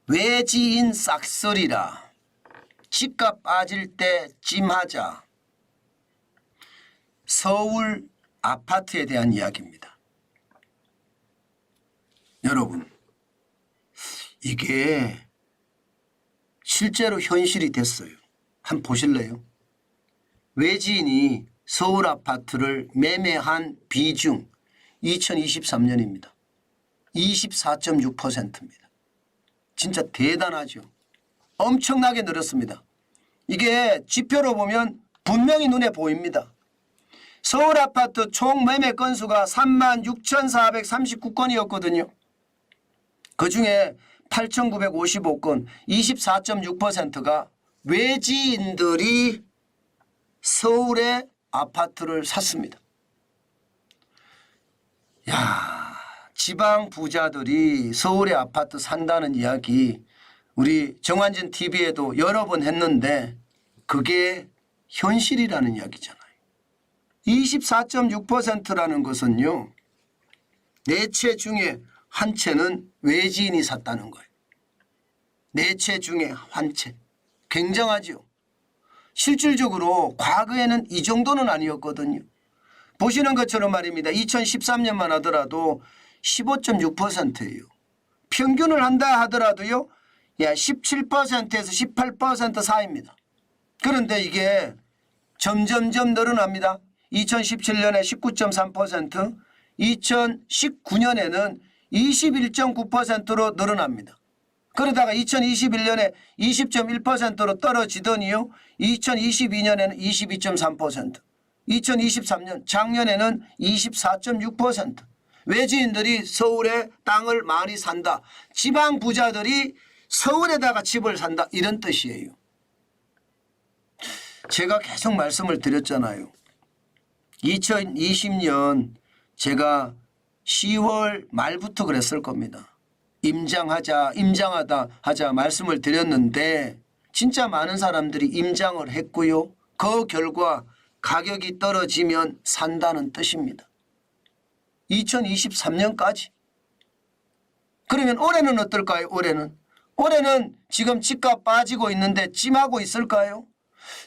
외지인 싹쓸이라 집값 빠질 때 찜하자. 서울 아파트에 대한 이야기입니다. 여러분, 이게 실제로 현실이 됐어요. 한번 보실래요? 외지인이 서울 아파트를 매매한 비중 2023년입니다. 24.6%입니다. 진짜 대단하죠. 엄청나게 늘었습니다. 이게 지표로 보면 분명히 눈에 보입니다. 서울 아파트 총 매매 건수가 36,439건이었거든요. 그중에 8,955건 24.6%가 외지인들이 서울의 아파트를 샀습니다. 야, 지방 부자들이 서울의 아파트 산다는 이야기 우리 정환진 TV에도 여러 번 했는데 그게 현실이라는 이야기잖아요. 24.6%라는 것은요. 4채 중에 한 채는 외지인이 샀다는 거예요. 4채 중에 한 채. 굉장하죠. 실질적으로 과거에는 이 정도는 아니었거든요. 보시는 것처럼 말입니다. 2013년만 하더라도 15.6%예요. 평균을 한다 하더라도요. 17%에서 18% 사이입니다. 그런데 이게 점점점 늘어납니다. 2017년에 19.3%, 2019년에는 21.9%로 늘어납니다. 그러다가 2021년에 20.1%로 떨어지더니요. 2022년에는 22.3%, 2023년 작년에는 24.6%. 외지인들이 서울에 땅을 많이 산다. 지방 부자들이 서울에다가 집을 산다. 이런 뜻이에요. 제가 계속 말씀을 드렸잖아요. 2020년 제가 10월 말부터 그랬을 겁니다. 임장하다 하자 말씀을 드렸는데 진짜 많은 사람들이 임장을 했고요. 그 결과 가격이 떨어지면 산다는 뜻입니다. 2023년까지. 그러면 올해는 어떨까요? 올해는 지금 집값 빠지고 있는데 찜하고 있을까요?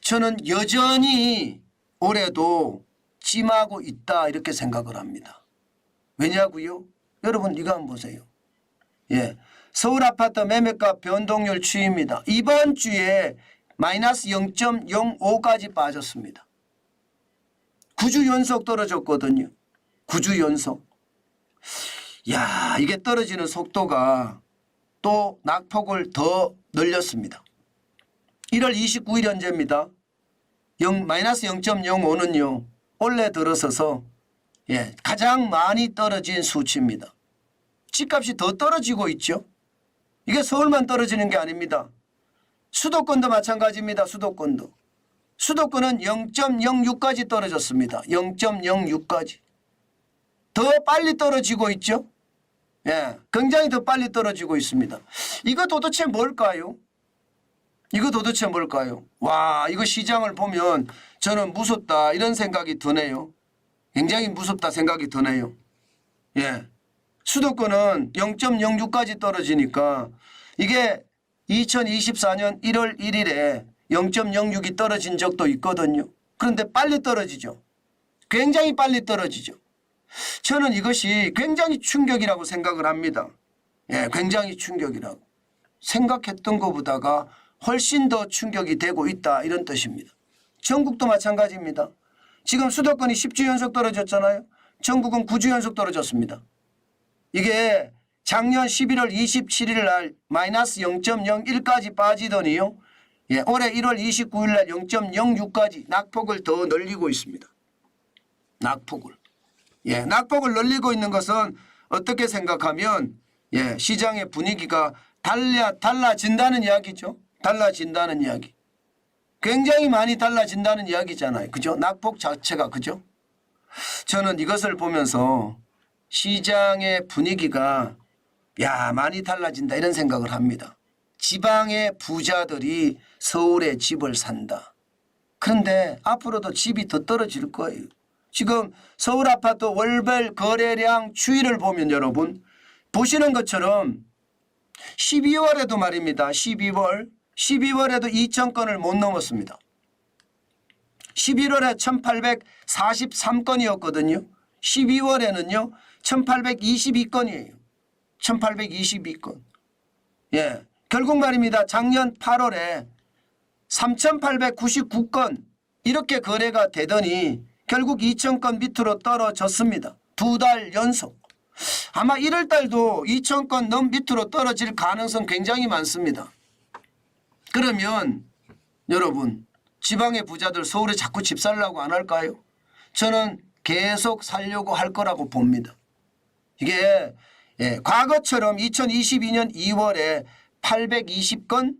저는 여전히 올해도 찜하고 있다 이렇게 생각을 합니다. 왜냐고요? 여러분 이거 한번 보세요. 서울 아파트 매매가 변동률 추이입니다. 이번 주에 마이너스 0.05까지 빠졌습니다. 9주 연속 떨어졌거든요. 9주 연속. 야, 이게 떨어지는 속도가 또 낙폭을 더 늘렸습니다. 1월 29일 현재입니다. 마이너스 0.05는요. 올해 들어서서 가장 많이 떨어진 수치입니다. 집값이 더 떨어지고 있죠. 이게 서울만 떨어지는 게 아닙니다. 수도권도 마찬가지입니다. 수도권은 0.06까지 떨어졌습니다. 0.06까지. 더 빨리 떨어지고 있죠. 굉장히 더 빨리 떨어지고 있습니다. 이거 도대체 뭘까요? 와, 이거 시장을 보면 저는 무섭다 이런 생각이 드네요. 굉장히 무섭다 생각이 드네요. 수도권은 0.06까지 떨어지니까 이게 2024년 1월 1일에 0.06이 떨어진 적도 있거든요. 그런데 빨리 떨어지죠. 굉장히 빨리 떨어지죠. 저는 이것이 굉장히 충격이라고 생각을 합니다. 굉장히 충격이라고. 생각했던 것보다가 훨씬 더 충격이 되고 있다 이런 뜻입니다. 전국도 마찬가지입니다. 지금 수도권이 10주 연속 떨어졌잖아요. 전국은 9주 연속 떨어졌습니다. 이게 작년 11월 27일 날 마이너스 0.01까지 빠지더니요. 올해 1월 29일 날 0.06까지 낙폭을 더 늘리고 있습니다. 낙폭을. 낙폭을 늘리고 있는 것은 어떻게 생각하면 시장의 분위기가 달라진다는 이야기죠. 달라진다는 이야기. 굉장히 많이 달라진다는 이야기잖아요. 그죠? 낙폭 자체가. 그죠? 저는 이것을 보면서 시장의 분위기가 많이 달라진다 이런 생각을 합니다. 지방의 부자들이 서울에 집을 산다. 그런데 앞으로도 집이 더 떨어질 거예요. 지금 서울 아파트 월별 거래량 추이를 보면 여러분 보시는 것처럼 12월에도 말입니다. 12월에도 2,000건을 못 넘었습니다. 11월에 1,843건이었거든요. 12월에는요 1,822건이에요. 1,822건. 예, 결국 말입니다. 작년 8월에 3,899건 이렇게 거래가 되더니 결국 2,000건 밑으로 떨어졌습니다. 2달 연속. 아마 1월 달도 2,000건 넘 밑으로 떨어질 가능성 굉장히 많습니다. 그러면 여러분 지방의 부자들 서울에 자꾸 집 살라고 안 할까요? 저는 계속 살려고 할 거라고 봅니다. 이게 과거처럼 2022년 2월에 820건,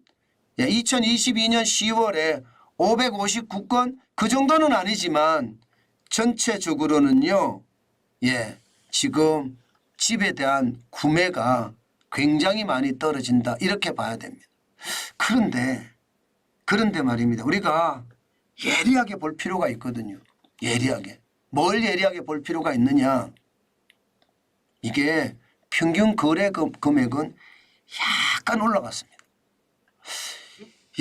2022년 10월에 559건 그 정도는 아니지만 전체적으로는요. 지금 집에 대한 구매가 굉장히 많이 떨어진다 이렇게 봐야 됩니다. 그런데 말입니다. 우리가 예리하게 볼 필요가 있거든요. 예리하게. 뭘 예리하게 볼 필요가 있느냐. 이게 평균 거래 금액은 약간 올라갔습니다.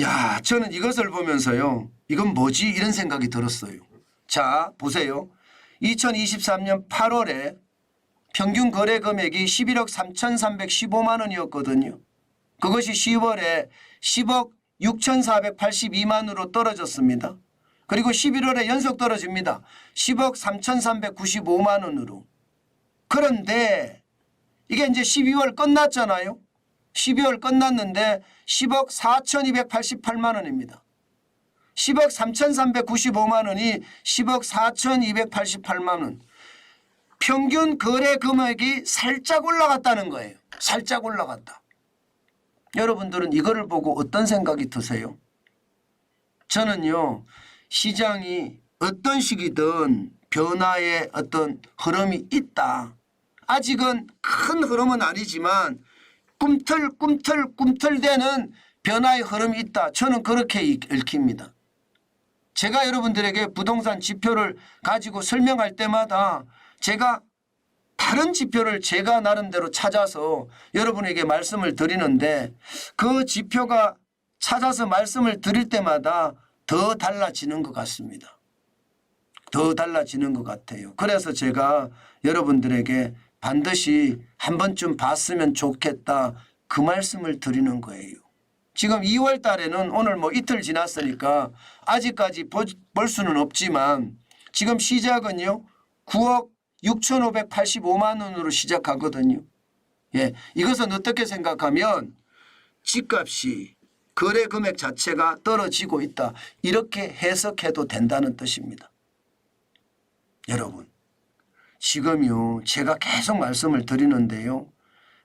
야, 저는 이것을 보면서요. 이건 뭐지? 이런 생각이 들었어요. 자, 보세요. 2023년 8월에 평균 거래 금액이 11억 3,315만 원이었거든요. 그것이 10월에 10억 6,482만으로 떨어졌습니다. 그리고 11월에 연속 떨어집니다. 10억 3,395만 원으로. 그런데 이게 이제 12월 끝났잖아요. 12월 끝났는데 10억 4,288만 원입니다. 10억 3,395만 원이 10억 4,288만 원. 평균 거래 금액이 살짝 올라갔다는 거예요. 살짝 올라갔다. 여러분들은 이거를 보고 어떤 생각이 드세요? 저는요. 시장이 어떤 시기든 변화의 어떤 흐름이 있다. 아직은 큰 흐름은 아니지만 꿈틀꿈틀되는 변화의 흐름이 있다. 저는 그렇게 읽힙니다. 제가 여러분들에게 부동산 지표를 가지고 설명할 때마다 제가 다른 지표를 제가 나름대로 찾아서 여러분에게 말씀을 드리는데 그 지표가 찾아서 말씀을 드릴 때마다 더 달라지는 것 같습니다. 더 달라지는 것 같아요. 그래서 제가 여러분들에게 반드시 한 번쯤 봤으면 좋겠다 그 말씀을 드리는 거예요. 지금 2월 달에는 오늘 뭐 이틀 지났으니까 아직까지 볼 수는 없지만 지금 시작은요 9억 6,585만 원으로 시작하거든요. 이것은 어떻게 생각하면 집값이 거래 금액 자체가 떨어지고 있다. 이렇게 해석해도 된다는 뜻입니다. 여러분 지금요 제가 계속 말씀을 드리는데요.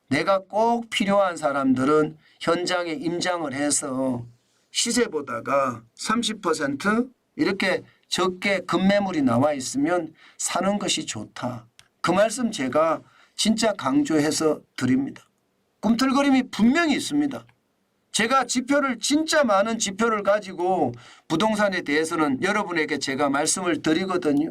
내가 꼭 필요한 사람들은 현장에 임장을 해서 시세보다가 30% 이렇게 적게 급매물이 나와 있으면 사는 것이 좋다. 그 말씀 제가 진짜 강조해서 드립니다. 꿈틀거림이 분명히 있습니다. 제가 지표를 진짜 많은 지표를 가지고 부동산에 대해서는 여러분에게 제가 말씀을 드리거든요.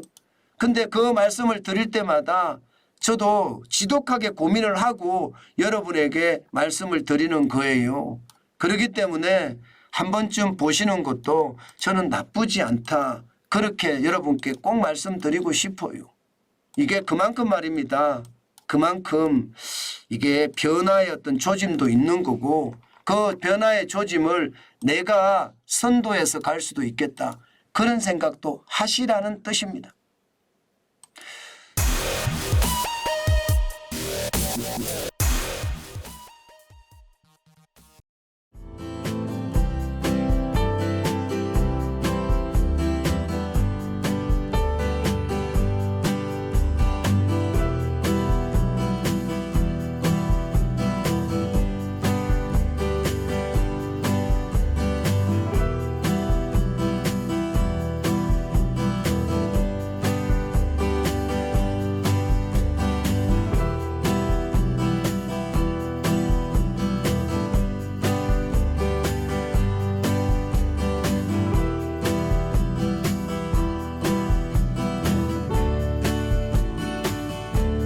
근데 그 말씀을 드릴 때마다 저도 지독하게 고민을 하고 여러분에게 말씀을 드리는 거예요. 그렇기 때문에 한 번쯤 보시는 것도 저는 나쁘지 않다. 그렇게 여러분께 꼭 말씀드리고 싶어요. 이게 그만큼 말입니다. 그만큼 이게 변화의 어떤 조짐도 있는 거고 그 변화의 조짐을 내가 선도해서 갈 수도 있겠다. 그런 생각도 하시라는 뜻입니다.